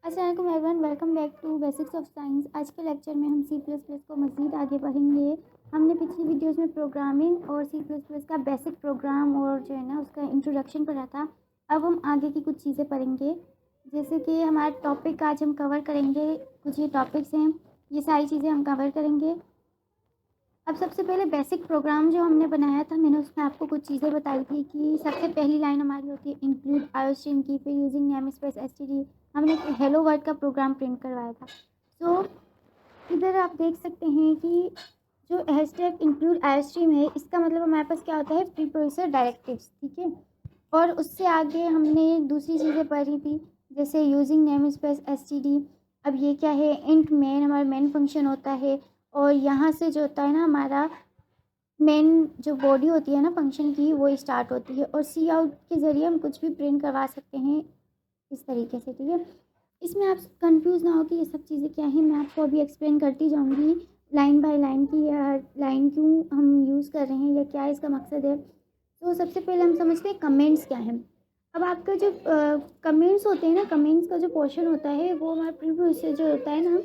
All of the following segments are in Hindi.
अस्सलाम वालेकुम everyone, welcome back to basics of science. आज के लेक्चर में हम सी प्लस प्लस को मज़ीद आगे बढ़ेंगे। हमने पिछली वीडियोस में प्रोग्रामिंग और सी प्लस प्लस का बेसिक प्रोग्राम और जो है ना उसका इंट्रोडक्शन पढ़ा था। अब हम आगे की कुछ चीज़ें पढ़ेंगे, जैसे कि हमारा टॉपिक आज हम कवर करेंगे। कुछ ये टॉपिक्स हैं, ये सारी चीज़ें हम कवर करेंगे। अब सबसे पहले बेसिक प्रोग्राम जो हमने बनाया था, मैंने उसमें आपको कुछ चीज़ें बताई थी कि सबसे पहली लाइन हमारी होती है इंक्लूड आयोस्ट्रीम की, फिर यूजिंग नेम स्पेस एसटीडी हमने एक हेलो वर्ड का प्रोग्राम प्रिंट करवाया था। सो इधर आप देख सकते हैं कि जो हैशटैग इंक्लूड आयोस्ट्रीम है, इसका मतलब हमारे पास क्या होता है, प्रीप्रोसेसर डायरेक्टिव्स, ठीक है। और उससे आगे हमने दूसरी चीज़ें पढ़ी थी, जैसे यूजिंग नेम स्पेस एसटीडी। अब ये क्या है, इंट मेन हमारा मेन फंक्शन होता है, और यहाँ से जो होता है ना हमारा मेन जो बॉडी होती है ना फंक्शन की, वो स्टार्ट होती है। और सी आउट के ज़रिए हम कुछ भी प्रिंट करवा सकते हैं इस तरीके से, ठीक है। इसमें आप कंफ्यूज ना हो कि ये सब चीज़ें क्या हैं, मैं आपको अभी एक्सप्लेन करती जाऊंगी लाइन बाय लाइन की हर लाइन क्यों हम यूज़ कर रहे हैं या क्या इसका मकसद है। तो सबसे पहले हम समझते हैं कमेंट्स क्या है। अब आपका जो कमेंट्स होते हैं ना, कमेंट्स का जो पोर्शन होता है वो हमारा प्रीप्रोसेसर जो होता है ना,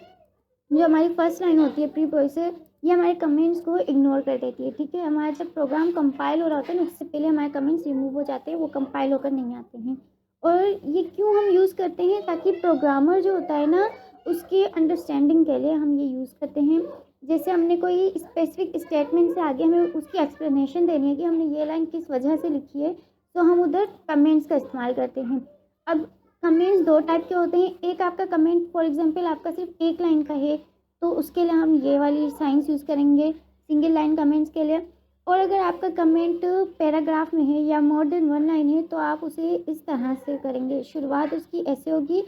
जो हमारी फर्स्ट लाइन होती है प्रीप्रोसेसर, ये हमारे कमेंट्स को इग्नोर कर देती है, ठीक है। हमारा जब प्रोग्राम कंपाइल हो रहा होता है ना, उससे पहले हमारे कमेंट्स रिमूव हो जाते हैं, वो कंपाइल होकर नहीं आते हैं। और ये क्यों हम यूज़ करते हैं, ताकि प्रोग्रामर जो होता है ना उसके अंडरस्टैंडिंग के लिए हम ये यूज़ करते हैं। जैसे हमने कोई स्पेसिफिक स्टेटमेंट से आगे हमें उसकी एक्सप्लेनेशन देनी है कि हमने ये लाइन किस वजह से लिखी है, तो हम उधर कमेंट्स का इस्तेमाल करते हैं। अब कमेंट्स दो टाइप के होते हैं। एक आपका कमेंट फॉर एग्जांपल आपका सिर्फ एक लाइन का है, तो उसके लिए हम ये वाली साइंस यूज़ करेंगे सिंगल लाइन कमेंट्स के लिए। और अगर आपका कमेंट पैराग्राफ में है या मोर देन वन लाइन है, तो आप उसे इस तरह से करेंगे, शुरुआत उसकी ऐसे होगी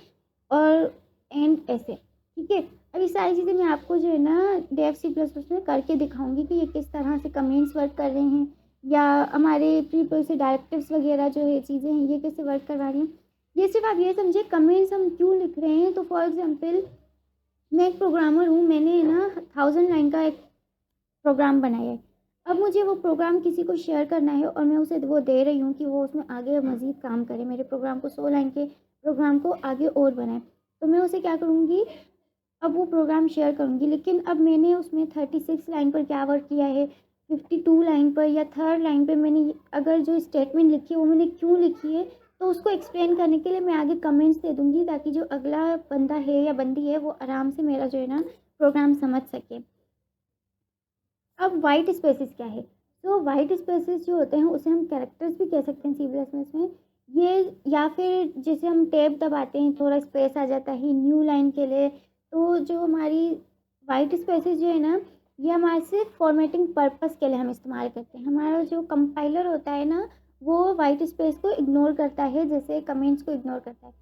और एंड ऐसे, ठीक है। अब ये सारी चीज़ें मैं आपको जो है ना डेव सी प्लस प्लस में करके दिखाऊंगी कि ये किस तरह से कमेंट्स वर्क कर रहे हैं, या हमारे प्रीपोजिशन डायरेक्टिव्स वगैरह जो है चीज़ें हैं ये कैसे वर्क करवा रही हैं। ये सिर्फ आप ये समझिए कमेंट्स हम क्यों लिख रहे हैं। तो फॉर एग्जाम्पल मैं एक प्रोग्रामर हूँ, मैंने ना 1000 लाइन का एक प्रोग्राम बनाया है। अब मुझे वो प्रोग्राम किसी को शेयर करना है और मैं उसे वो दे रही हूँ कि वो उसमें आगे मज़ीद काम करे, मेरे प्रोग्राम को 100 लाइन के प्रोग्राम को आगे और बनाए। तो मैं उसे क्या करूँगी, अब वो प्रोग्राम शेयर करूँगी, लेकिन अब मैंने उसमें 36 लाइन पर क्या वर्क किया है, 52 लाइन पर या थर्ड लाइन पर मैंने अगर जो स्टेटमेंट लिखी है वो मैंने क्यों लिखी है, तो उसको एक्सप्लेन करने के लिए मैं आगे कमेंट्स दे दूँगी, ताकि जो अगला बंदा है या बंदी है वो आराम से मेरा जो है ना प्रोग्राम समझ सके। अब वाइट स्पेसेस क्या है, तो वाइट स्पेसेस जो होते हैं उसे हम कैरेक्टर्स भी कह सकते हैं सी प्लस प्लस में। ये या फिर जैसे हम टैब दबाते हैं थोड़ा स्पेस आ जाता है न्यू लाइन के लिए। तो जो हमारी वाइट स्पेसेस जो है ना, ये हमारे सिर्फ फॉर्मेटिंग पर्पस के लिए हम इस्तेमाल करते हैं। हमारा जो कंपाइलर होता है ना, वो वाइट स्पेस को इग्नोर करता है, जैसे कमेंट्स को इग्नोर करता है।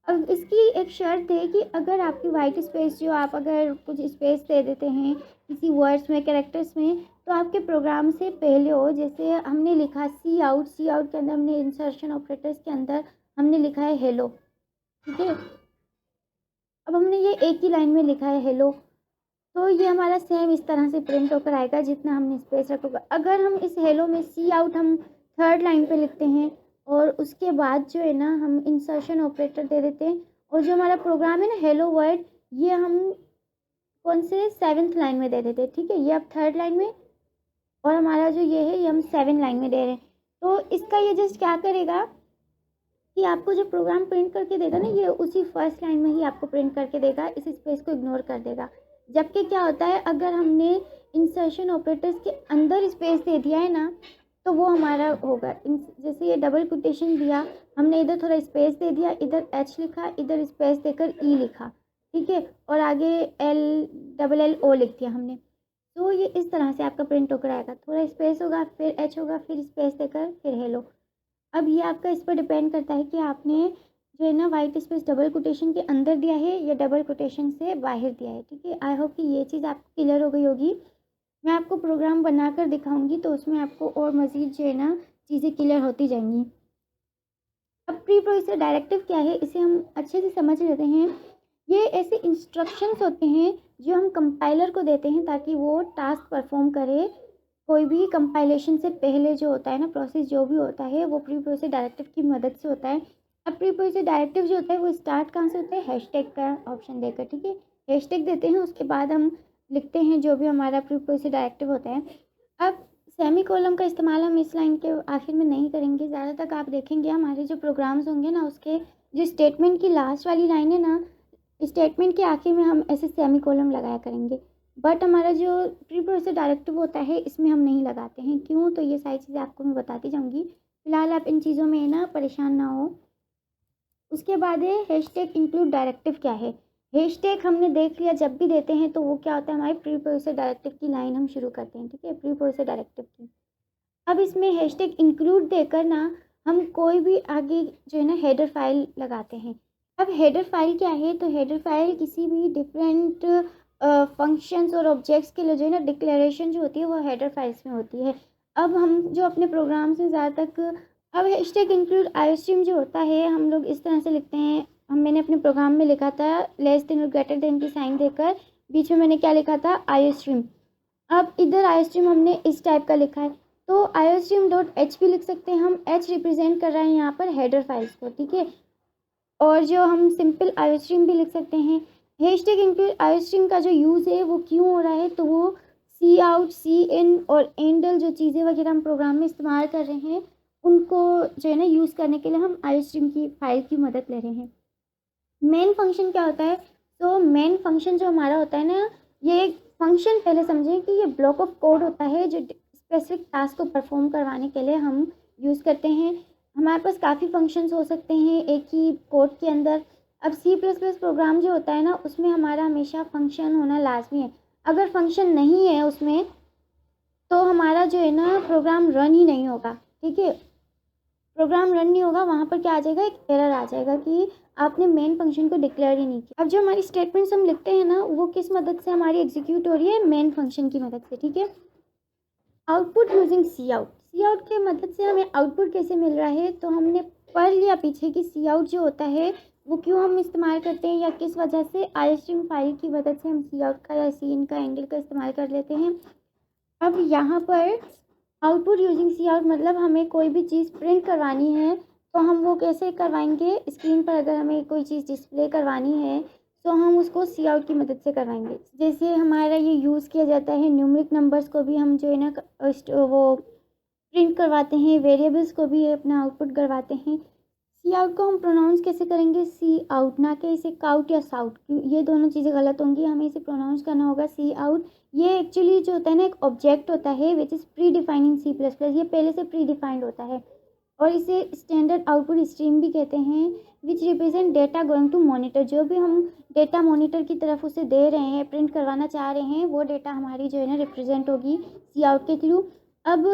अब इसकी एक शर्त है कि अगर आपकी वाइट स्पेस जो आप अगर कुछ स्पेस दे देते हैं किसी वर्ड्स में, कैरेक्टर्स में, तो आपके प्रोग्राम से पहले हो। जैसे हमने लिखा सी आउट, सी आउट के अंदर हमने इंसर्शन ऑपरेटर्स के अंदर हमने लिखा है हेलो, ठीक है। अब हमने ये एक ही लाइन में लिखा है हेलो, तो ये हमारा सेम इस तरह से प्रिंट होकर आएगा जितना हमने स्पेस रखा। अगर हम इस हेलो में सी आउट हम थर्ड लाइन पे लिखते हैं और उसके बाद जो है ना हम इंसर्शन ऑपरेटर दे देते हैं, और जो हमारा प्रोग्राम है ना हेलो वर्ड, ये हम कौन से सेवन्थ लाइन में दे देते हैं, ठीक है। ये अब थर्ड लाइन में, और हमारा जो ये है ये हम 7 लाइन में दे रहे हैं। तो इसका ये जस्ट क्या करेगा कि आपको जो प्रोग्राम प्रिंट करके देगा ना, ये उसी फर्स्ट लाइन में ही आपको प्रिंट करके देगा, इस स्पेस को इग्नोर कर देगा। जबकि क्या होता है, अगर हमने इंसर्शन ऑपरेटर्स के अंदर स्पेस दे दिया है ना, तो वो हमारा होगा जैसे ये डबल कोटेशन दिया, हमने इधर थोड़ा स्पेस दे दिया, इधर एच लिखा, इधर स्पेस देकर ई लिखा, ठीक है, और आगे एल डबल एल ओ लिख दिया हमने। तो ये इस तरह से आपका प्रिंट होकर आएगा, थोड़ा स्पेस होगा, फिर एच होगा, फिर स्पेस देकर फिर हेलो। अब ये आपका इस पर डिपेंड करता है कि आपने जो है ना वाइट स्पेस डबल कोटेशन के अंदर दिया है या डबल कोटेशन से बाहर दिया है, ठीक है। आई होप कि ये चीज़ आपको क्लियर हो गई होगी। मैं आपको प्रोग्राम बनाकर दिखाऊंगी तो उसमें आपको और मज़ीद जो है ना चीज़ें क्लियर होती जाएंगी। अब प्री प्रोसेसर डायरेक्टिव क्या है, इसे हम अच्छे से समझ लेते हैं। ये ऐसे इंस्ट्रक्शंस होते हैं जो हम कंपाइलर को देते हैं ताकि वो टास्क परफॉर्म करे। कोई भी कंपाइलेशन से पहले जो होता है ना प्रोसेस जो भी होता है वो प्री प्रोसेस डायरेक्टिव की मदद से होता है। अब प्रीपोजिशन डायरेक्टिव जो होता है वो स्टार्ट कहाँ से होता है, हैशटैग का ऑप्शन देकर, ठीक है। हैशटैग देते हैं, उसके बाद हम लिखते हैं जो भी हमारा प्रीपोजिशन डायरेक्टिव होता है। अब सेमी कोलम का इस्तेमाल हम इस लाइन के आखिर में नहीं करेंगे। ज़्यादातर आप देखेंगे हमारे जो प्रोग्राम्स होंगे ना, उसके जो स्टेटमेंट की लास्ट वाली लाइन है ना, स्टेटमेंट के आखिर में हम ऐसे सेमी कोलम लगाया करेंगे। बट हमारा जो प्रीपोजिशन डायरेक्टिव होता है इसमें हम नहीं लगाते हैं। क्यों, तो ये सारी चीज़ें आपको मैं बताती जाऊँगी। फिलहाल आप इन चीज़ों में ना परेशान ना हो। उसके बाद है हैशटैग इंक्लूड डायरेक्टिव। क्या है हैशटैग, हमने देख लिया जब भी देते हैं तो वो क्या होता है, हमारे प्रीपोजिशन डायरेक्टिव की लाइन हम शुरू करते हैं, ठीक है, प्रीपोजिशन डायरेक्टिव की। अब इसमें हैशटैग इंक्लूड देकर ना हम कोई भी आगे जो है ना हेडर फाइल लगाते हैं। अब हेडर फाइल क्या है, तो हेडर फाइल किसी भी डिफरेंट फंक्शंस और ऑब्जेक्ट्स के लिए जो है ना डिक्लेरेशन जो होती है वो हेडर फाइल्स में होती है। अब हम जो अपने प्रोग्राम्स में ज़्यादा तक, अब हैशटैग इंक्लूड आईओस्ट्रीम जो होता है हम लोग इस तरह से लिखते हैं। मैंने अपने प्रोग्राम में लिखा था लेस देन और ग्रेटर देन की साइन देकर, बीच में मैंने क्या लिखा था, आईओस्ट्रीम। अब इधर आईओस्ट्रीम हमने इस टाइप का लिखा है, तो आईओस्ट्रीम डॉट एच भी लिख सकते हैं हम। एच रिप्रेजेंट कर रहा है यहाँ पर हेडर फाइल्स को, ठीक है। और जो हम सिंपल आईओस्ट्रीम भी लिख सकते हैं। हैशटैग इंक्लूड आईओस्ट्रीम का जो यूज़ है वो क्यों हो रहा है, तो वो सी आउट, सी इन और एंडल जो चीज़ें वगैरह हम प्रोग्राम में इस्तेमाल कर रहे हैं उनको जो है ना यूज़ करने के लिए हम आईओस्ट्रीम की फाइल की मदद ले रहे हैं। मेन फंक्शन क्या होता है, तो मेन फंक्शन जो हमारा होता है ना, ये एक फंक्शन पहले समझें कि ये ब्लॉक ऑफ कोड होता है जो स्पेसिफिक टास्क को परफॉर्म करवाने के लिए हम यूज़ करते हैं। हमारे पास काफ़ी फंक्शंस हो सकते हैं एक ही कोड के अंदर। अब सी प्लस प्लस प्रोग्राम जो होता है ना उसमें हमारा हमेशा फंक्शन होना लाजमी है। अगर फंक्शन नहीं है उसमें तो हमारा जो है ना प्रोग्राम रन ही नहीं होगा, ठीक है। प्रोग्राम रन नहीं होगा, वहाँ पर क्या आ जाएगा, एक एरर आ जाएगा कि आपने मेन फंक्शन को डिक्लेयर ही नहीं किया। अब जो हमारी स्टेटमेंट्स हम लिखते हैं ना वो किस मदद से हमारी एग्जीक्यूट हो रही है, मेन फंक्शन की मदद से, ठीक है। आउटपुट यूजिंग सी आउट, सी आउट के मदद से हमें आउटपुट कैसे मिल रहा है, तो हमने पढ़ लिया पीछे कि सी आउट जो होता है वो क्यों हम इस्तेमाल करते हैं या किस वजह से आईओस्ट्रीम फाइल की मदद से हम सी आउट का या सी इन का एंगल का इस्तेमाल कर लेते हैं। अब यहाँ पर आउटपुट यूजिंग सी आउट मतलब हमें कोई भी चीज़ प्रिंट करवानी है तो हम वो कैसे करवाएंगे, स्क्रीन पर अगर हमें कोई चीज़ डिस्प्ले करवानी है तो हम उसको सी आउट की मदद से करवाएंगे। जैसे हमारा ये यूज़ किया जाता है न्यूमेरिक नंबर्स को भी हम जो है ना वो प्रिंट करवाते हैं, वेरिएबल्स को भी अपना आउटपुट करवाते हैं। सी आउट को हम प्रोनाउंस कैसे करेंगे, सी आउट, ना कि इसे काउट या साउट, ये दोनों चीज़ें गलत होंगी, हमें इसे प्रोनाउंस करना होगा सी आउट। ये एक्चुअली जो होता है ना एक ऑब्जेक्ट होता है which is pre defining C plus plus, ये पहले से प्री डिफाइंड होता है और इसे स्टैंडर्ड आउटपुट स्ट्रीम भी कहते हैं which represent data going to monitor. जो भी हम डेटा मॉनिटर की तरफ उसे दे रहे हैं, प्रिंट करवाना चाह रहे हैं, वो डेटा हमारी जो है ना रिप्रेजेंट होगी सी आउट के थ्रू। अब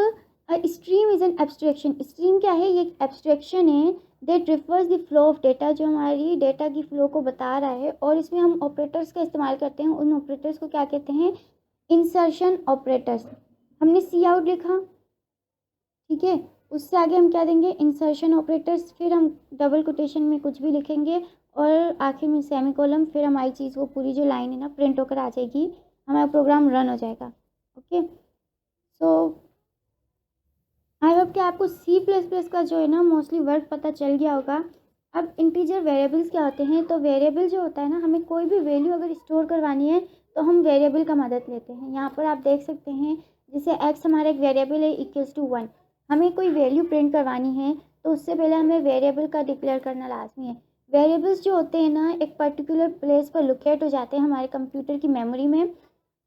stream is an abstraction, stream क्या है, ये एक एब्स्ट्रैक्शन है that refers the flow of data, जो हमारी डेटा की फ़्लो को बता रहा है और इसमें हम ऑपरेटर्स का इस्तेमाल करते हैं। उन ऑपरेटर्स को क्या कहते हैं, इंसर्शन ऑपरेटर्स। हमने सी आउट लिखा, ठीक है, उससे आगे हम क्या देंगे, इंसर्शन ऑपरेटर्स, फिर हम डबल कोटेशन में कुछ भी लिखेंगे और आखिर में सेमीकोलन, फिर हमारी चीज़ वो पूरी जो लाइन है ना प्रिंट होकर आ जाएगी, हमारा प्रोग्राम रन हो जाएगा। ओके, सो आई होप कि आपको सी प्लस प्लस का जो है ना मोस्टली वर्ड पता चल गया होगा। अब इंटीजर वेरिएबल्स क्या होते हैं, तो वेरिएबल जो होता है ना, हमें कोई भी वैल्यू अगर स्टोर करवानी है तो हम वेरिएबल का मदद लेते हैं। यहाँ पर आप देख सकते हैं जैसे एक्स हमारा एक वेरिएबल है इक्वल्स टू 1, हमें कोई वैल्यू प्रिंट करवानी है तो उससे पहले हमें वेरिएबल का डिक्लेयर करना लाजमी है। वेरिएबल्स जो होते हैं ना एक पर्टिकुलर प्लेस पर लोकेट हो जाते हैं हमारे कंप्यूटर की मेमोरी में।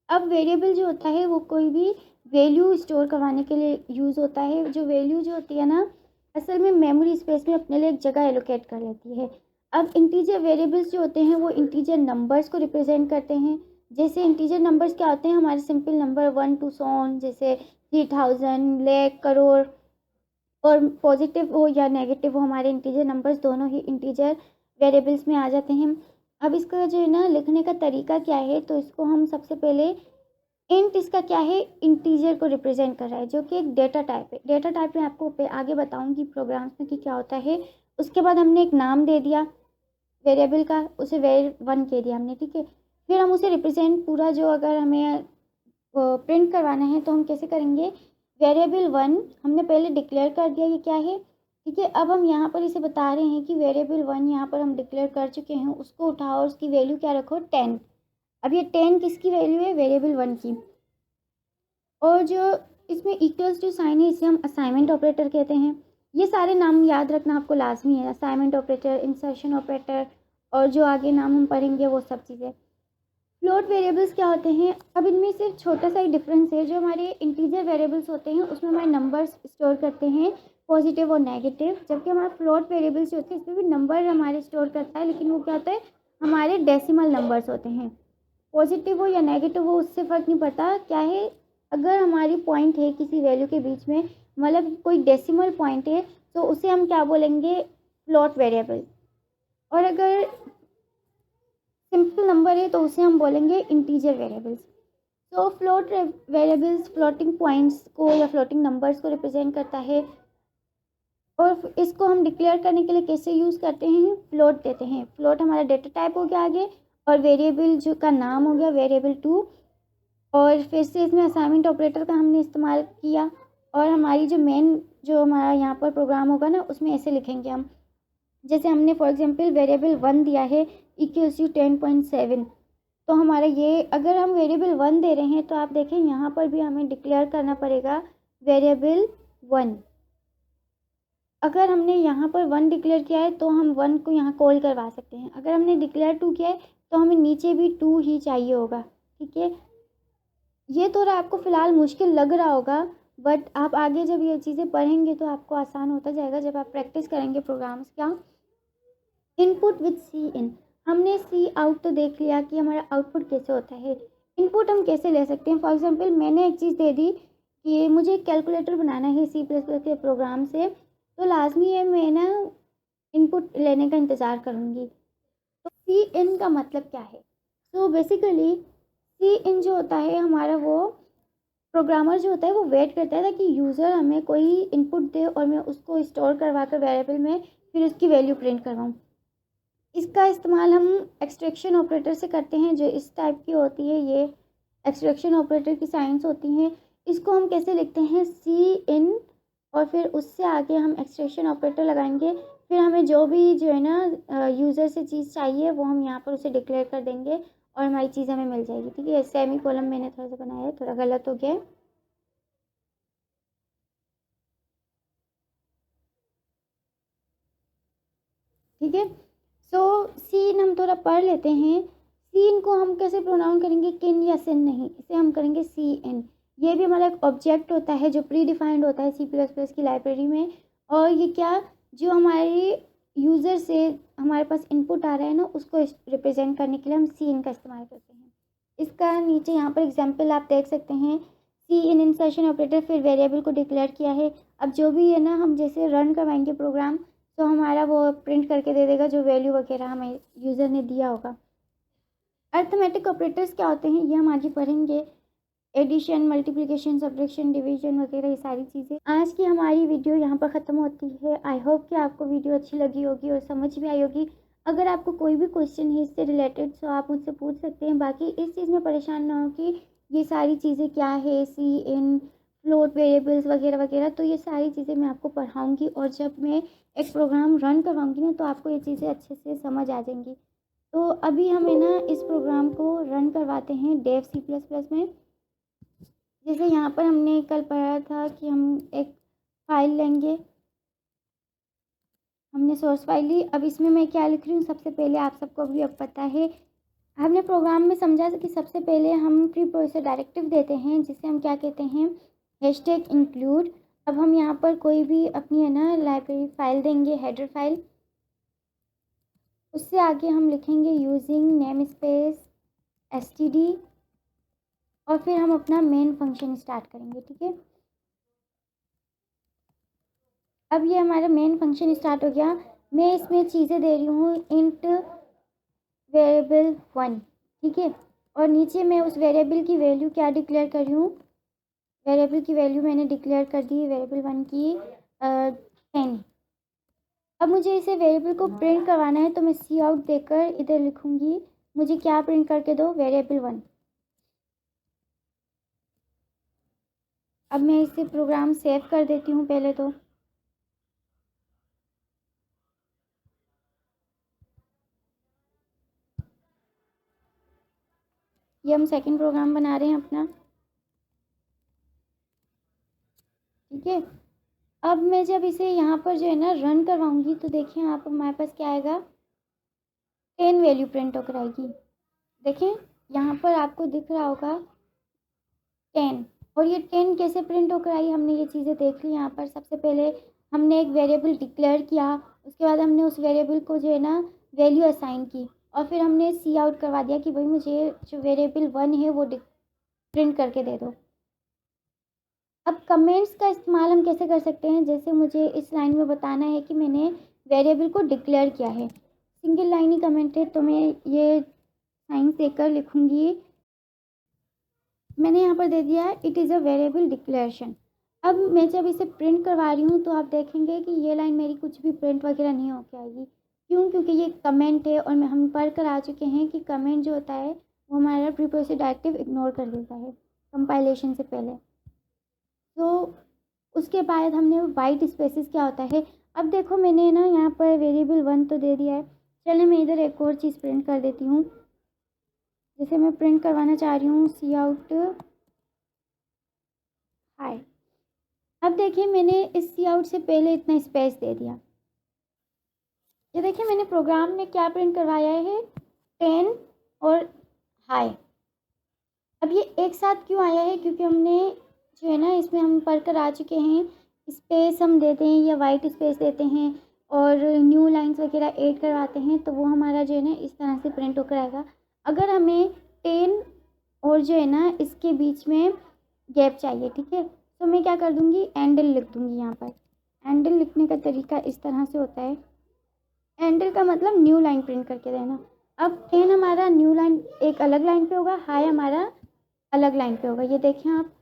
अब वेरिएबल जो होता है वो कोई भी वैल्यू स्टोर करवाने के लिए यूज़ होता है। जो वैल्यू जो होती है ना असल में मेमोरी स्पेस में अपने लिए एक जगह एलोकेट कर लेती है। अब इंटीजर वेरिएबल्स जो होते हैं वो इंटीजर नंबर्स को रिप्रेजेंट करते हैं। जैसे इंटीजर नंबर्स क्या होते हैं, हमारे simple number 1 to so on, जैसे 3000, लाख, करोड़, और पॉजिटिव हो या नेगेटिव हो हमारे इंटीजर नंबर्स दोनों ही इंटीजर वेरिएबल्स में आ जाते हैं। अब इसका जो है ना लिखने का तरीका क्या है, तो इसको हम सबसे पहले इंट, इसका क्या है, इंटीजर को रिप्रेजेंट कर रहा है जो कि एक डेटा टाइप है। डेटा टाइप में आपको आगे बताऊंगी प्रोग्राम्स में कि क्या होता है। उसके बाद हमने एक नाम दे दिया वेरिएबल का, उसे var1 कह दिया हमने, ठीक है। फिर हम उसे रिप्रेजेंट पूरा जो अगर हमें प्रिंट करवाना है तो हम कैसे करेंगे, वेरिएबल 1 हमने पहले डिक्लेयर कर दिया ये क्या है, ठीक है। अब हम यहाँ पर इसे बता रहे हैं कि वेरिएबल 1 यहाँ पर हम डिक्लेयर कर चुके हैं, उसको उठाओ और उसकी वैल्यू क्या रखो 10। अब ये 10 किसकी वैल्यू है, वेरिएबल 1 की। और जो इसमें इक्वल्स टू साइन है इसे हम असाइनमेंट ऑपरेटर कहते हैं। ये सारे नाम याद रखना आपको लाजमी है, असाइनमेंट ऑपरेटर, इंसर्शन ऑपरेटर, और जो आगे नाम हम पढ़ेंगे वो सब चीज़ें। फ्लोट वेरिएबल्स क्या होते हैं, अब इनमें सिर्फ छोटा सा ही डिफरेंस है। जो हमारे इंटीजर वेरिएबल्स होते हैं उसमें हमारे नंबर्स स्टोर करते हैं, पॉजिटिव और नेगेटिव, जबकि हमारे फ्लोट वेरिएबल्स जो होते हैं इसमें भी नंबर हमारे स्टोर करता है, लेकिन वो क्या होता है, हमारे डेसिमल नंबर्स होते हैं। पॉजिटिव हो या नेगेटिव हो उससे फ़र्क नहीं पड़ता, क्या है, अगर हमारी पॉइंट है किसी वैल्यू के बीच में, मतलब कोई डेसिमल पॉइंट है, तो उसे हम क्या बोलेंगे, फ्लोट वेरिएबल। और अगर सिंपल नंबर है तो उसे हम बोलेंगे इंटीजर वेरिएबल्स। तो फ्लोट वेरिएबल्स फ्लोटिंग पॉइंट्स को या फ्लोटिंग नंबर्स को रिप्रेजेंट करता है, और इसको हम डिक्लेयर करने के लिए कैसे यूज़ करते हैं, फ्लोट देते हैं। फ्लोट हमारा डेटा टाइप हो गया आगे, और वेरिएबल जो का नाम हो गया वेरिएबल 2, और फिर से इसमें असाइनमेंट ऑपरेटर का हमने इस्तेमाल किया। और हमारी जो मेन जो हमारा यहाँ पर प्रोग्राम होगा ना, उसमें ऐसे लिखेंगे हम, जैसे हमने फॉर एग्जांपल वेरिएबल 1 दिया है इक्वल्स टू 10.7, तो हमारा ये, अगर हम वेरिएबल 1 दे रहे हैं तो आप देखें यहाँ पर भी हमें डिक्लेयर करना पड़ेगा वेरिएबल 1। अगर हमने यहाँ पर 1 डिक्लेयर किया है तो हम 1 को यहाँ कॉल करवा सकते हैं। अगर हमने डिक्लेयर 2 किया है तो हमें नीचे भी 2 ही चाहिए होगा। ठीक है, ये थोड़ा आपको फ़िलहाल मुश्किल लग रहा होगा, बट आप आगे जब ये चीज़ें पढ़ेंगे तो आपको आसान होता जाएगा जब आप प्रैक्टिस करेंगे प्रोग्राम्स का। इनपुट विद सी इन, हमने सी आउट तो देख लिया कि हमारा आउटपुट कैसे होता है। इनपुट हम कैसे ले सकते हैं, फॉर एग्जांपल मैंने एक चीज़ दे दी कि मुझे एक कैलकुलेटर बनाना है सी प्लस प्लस के प्रोग्राम से, तो लाजमी है मैं ना इनपुट लेने का इंतज़ार करूँगी। तो सी इन का मतलब क्या है, तो बेसिकली सी इन जो होता है हमारा, वो प्रोग्रामर जो होता है वो वेट करता है ताकि यूज़र हमें कोई इनपुट दे और मैं उसको स्टोर करवा कर वेरिएबल में फिर उसकी वैल्यू प्रिंट करवाऊँ। इसका इस्तेमाल हम एक्सट्रैक्शन ऑपरेटर से करते हैं, जो इस टाइप की होती है, ये एक्सट्रैक्शन ऑपरेटर की साइंस होती हैं। इसको हम कैसे लिखते हैं, सी इन, और फिर उससे आगे हम एक्सट्रैक्शन ऑपरेटर लगाएंगे, फिर हमें जो भी जो है ना यूज़र से चीज़ चाहिए वो हम यहाँ पर उसे डिक्लेयर कर देंगे और हमारी चीज़ हमें मिल जाएगी। ठीक है, सेमी कॉलम मैंने थोड़ा सा बनाया है, थोड़ा गलत हो गया है। ठीक है, सो सीन हम थोड़ा पढ़ लेते हैं। सीन को हम कैसे प्रोनाउंस करेंगे, किन या सिन नहीं, इसे हम करेंगे सी एन। ये भी हमारा एक ऑब्जेक्ट होता है जो प्री डिफाइंड होता है सी प्लस प्लस की लाइब्रेरी में। और ये क्या, जो हमारे यूज़र से हमारे पास इनपुट आ रहा है ना, उसको रिप्रेजेंट करने के लिए हम सी इन का इस्तेमाल करते हैं। इसका नीचे यहाँ पर एग्जाम्पल आप देख सकते हैं, सी इन इंसर्शन ऑपरेटर, फिर वेरिएबल को डिक्लेयर किया है। अब जो भी है ना, हम जैसे रन करवाएंगे प्रोग्राम, तो हमारा वो प्रिंट करके दे देगा जो वैल्यू वगैरह हमें यूज़र ने दिया होगा। अर्थमेटिक ऑपरेटर्स क्या होते हैं ये हम आगे पढ़ेंगे, एडिशन, मल्टीप्लिकेशन, सब्ट्रैक्शन, डिवीजन वगैरह, ये सारी चीज़ें। आज की हमारी वीडियो यहाँ पर ख़त्म होती है। आई होप कि आपको वीडियो अच्छी लगी होगी और समझ भी आई होगी। अगर आपको कोई भी क्वेश्चन है इससे रिलेटेड तो आप मुझसे पूछ सकते हैं। बाकी इस चीज़ में परेशान ना हो कि ये सारी चीज़ें क्या है, सी इन, फ्लोट वेरिएबल्स वगैरह वगैरह, तो ये सारी चीज़ें मैं आपको पढ़ाऊँगी, और जब मैं एक प्रोग्राम रन करवाऊँगी ना तो आपको ये चीज़ें अच्छे से समझ आ जाएंगी। तो अभी हमें ना इस प्रोग्राम को रन करवाते हैं डेव सी प्लस प्लस में। जैसे यहाँ पर हमने कल पढ़ा था कि हम एक फ़ाइल लेंगे, हमने सोर्स फाइल ली। अब इसमें मैं क्या लिख रही हूँ, सबसे पहले आप सबको भी अब पता है, हमने प्रोग्राम में समझा कि सबसे पहले हम प्री प्रोसेसर डायरेक्टिव देते हैं जिसे हम क्या कहते हैं, हैशटैग इंक्लूड। अब हम यहाँ पर कोई भी अपनी है ना लाइब्रेरी फ़ाइल देंगे, हेडर फाइल, उससे आगे हम लिखेंगे यूजिंग नेम स्पेस एसटीडी, और फिर हम अपना मेन फंक्शन स्टार्ट करेंगे। ठीक है, अब ये हमारा मेन फंक्शन स्टार्ट हो गया। मैं इसमें चीज़ें दे रही हूँ, इंट वेरिएबल 1। ठीक है, और नीचे मैं उस वेरिएबल की वैल्यू क्या डिक्लेयर कर रही हूँ, वेरिएबल की वैल्यू मैंने डिक्लेयर कर दी वेरिएबल 1 की 10। अब मुझे इसे वेरिएबल को प्रिंट करवाना है, तो मैं सी आउट देकर इधर लिखूँगी, मुझे क्या प्रिंट करके दो, वेरिएबल 1। अब मैं इसे प्रोग्राम सेव कर देती हूँ पहले तो। ये हम सेकंड प्रोग्राम बना रहे हैं अपना, ठीक है। अब मैं जब इसे यहाँ पर जो है ना रन करवाऊँगी तो देखिए यहाँ पर हमारे पास क्या आएगा, 10 वैल्यू प्रिंट होकर आएगी। देखें यहाँ पर आपको दिख रहा होगा 10, और ये 10 कैसे प्रिंट होकर आई, हमने ये चीज़ें देख ली। यहाँ पर सबसे पहले हमने एक वेरिएबल डिक्लेयर किया, उसके बाद हमने उस वेरिएबल को जो है ना वैल्यू असाइन की, और फिर हमने सी आउट करवा दिया कि भाई मुझे जो वेरिएबल 1 है वो प्रिंट करके दे दो। अब कमेंट्स का इस्तेमाल हम कैसे कर सकते हैं, जैसे मुझे इस लाइन में बताना है कि मैंने वेरिएबल को डिक्लेयर किया है, सिंगल लाइन ही कमेंट है, तो मैं ये साइन देकर लिखूँगी, मैंने यहाँ पर दे दिया है it is a variable declaration. अब मैं जब इसे प्रिंट करवा रही हूँ तो आप देखेंगे कि ये लाइन मेरी कुछ भी प्रिंट वगैरह नहीं होके आएगी। क्यों? क्योंकि ये कमेंट है और हम पढ़ कर आ चुके हैं कि कमेंट जो होता है वो हमारा प्रीपोजिशन डायरेक्टिव इग्नोर कर देता है कंपाइलेशन से पहले। तो उसके बाद हमने वाइट स्पेसिस क्या होता है, अब देखो मैंने ना यहाँ पर वेरिएबल 1 तो दे दिया है, चलिए मैं इधर एक और चीज़ प्रिंट कर देती हूँ। जैसे मैं प्रिंट करवाना चाह रही हूँ सी आउट हाय। अब देखिए मैंने इस सी आउट से पहले इतना स्पेस दे दिया, ये देखिए मैंने प्रोग्राम में क्या प्रिंट करवाया है, 10 और हाय। अब ये एक साथ क्यों आया है, क्योंकि हमने जो है ना इसमें हम पढ़ कर आ चुके हैं, स्पेस हम देते हैं या वाइट स्पेस देते हैं और न्यू लाइंस वगैरह ऐड करवाते हैं तो वो हमारा जो है ना इस तरह से प्रिंट होकर आएगा। अगर हमें 10 और जो है ना इसके बीच में गैप चाहिए, ठीक है, तो मैं क्या कर दूँगी, एंडल लिख दूँगी। यहाँ पर एंडल लिखने का तरीका इस तरह से होता है, एंडल का मतलब न्यू लाइन प्रिंट करके देना। अब 10 हमारा न्यू लाइन एक अलग लाइन पे होगा, हाई हमारा अलग लाइन पे होगा। ये देखें आप,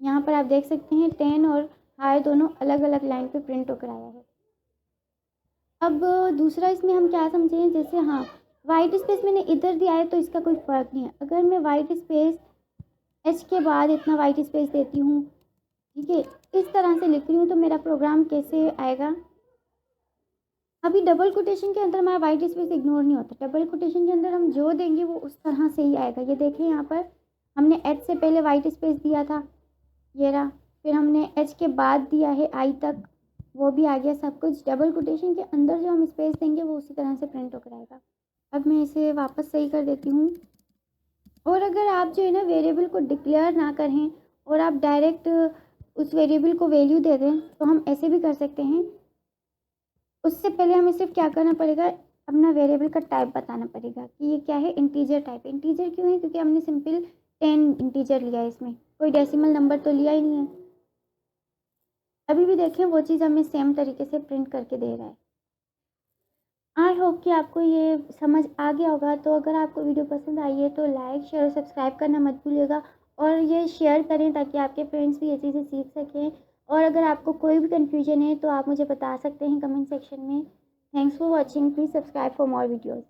यहाँ पर आप देख सकते हैं 10 और हाई दोनों अलग अलग लाइन पे प्रिंट होकर आया है। अब दूसरा इसमें हम क्या समझें, जैसे हाँ वाइट स्पेस मैंने इधर दिया है तो इसका कोई फ़र्क नहीं है। अगर मैं वाइट स्पेस एच के बाद इतना वाइट स्पेस देती हूँ, ठीक है, इस तरह से लिख रही हूँ, तो मेरा प्रोग्राम कैसे आएगा। अभी डबल कोटेशन के अंदर हमारा वाइट स्पेस इग्नोर नहीं होता, डबल कोटेशन के अंदर हम जो देंगे वो उस तरह से ही आएगा। ये देखिए यहाँ पर हमने एच से पहले वाइट स्पेस दिया था, ये रहा, फिर हमने एच के बाद दिया है आई तक, वो भी आ गया सब कुछ। डबल कोटेशन के अंदर जो हम स्पेस देंगे वो उसी तरह से प्रिंट होकर आएगा। अब मैं इसे वापस सही कर देती हूँ। और अगर आप जो है ना वेरिएबल को डिक्लेयर ना करें और आप डायरेक्ट उस वेरिएबल को वैल्यू दे दें तो हम ऐसे भी कर सकते हैं। उससे पहले हमें सिर्फ क्या करना पड़ेगा, अपना वेरिएबल का टाइप बताना पड़ेगा कि ये क्या है, इंटीजर टाइप। इंटीजर क्यों है, क्योंकि हमने सिंपल 10 इंटीजर लिया है, इसमें कोई डेसिमल नंबर तो लिया ही नहीं है। अभी भी देखें वो चीज़ हमें सेम तरीके से प्रिंट करके दे रहा है। आई होप कि आपको ये समझ आ गया होगा। तो अगर आपको वीडियो पसंद आई है तो लाइक शेयर और सब्सक्राइब करना मत भूलिएगा, और ये शेयर करें ताकि आपके फ्रेंड्स भी ये चीज़ें सीख सकें। और अगर आपको कोई भी कन्फ्यूजन है तो आप मुझे बता सकते हैं कमेंट सेक्शन में। Thanks for watching, please subscribe for more videos.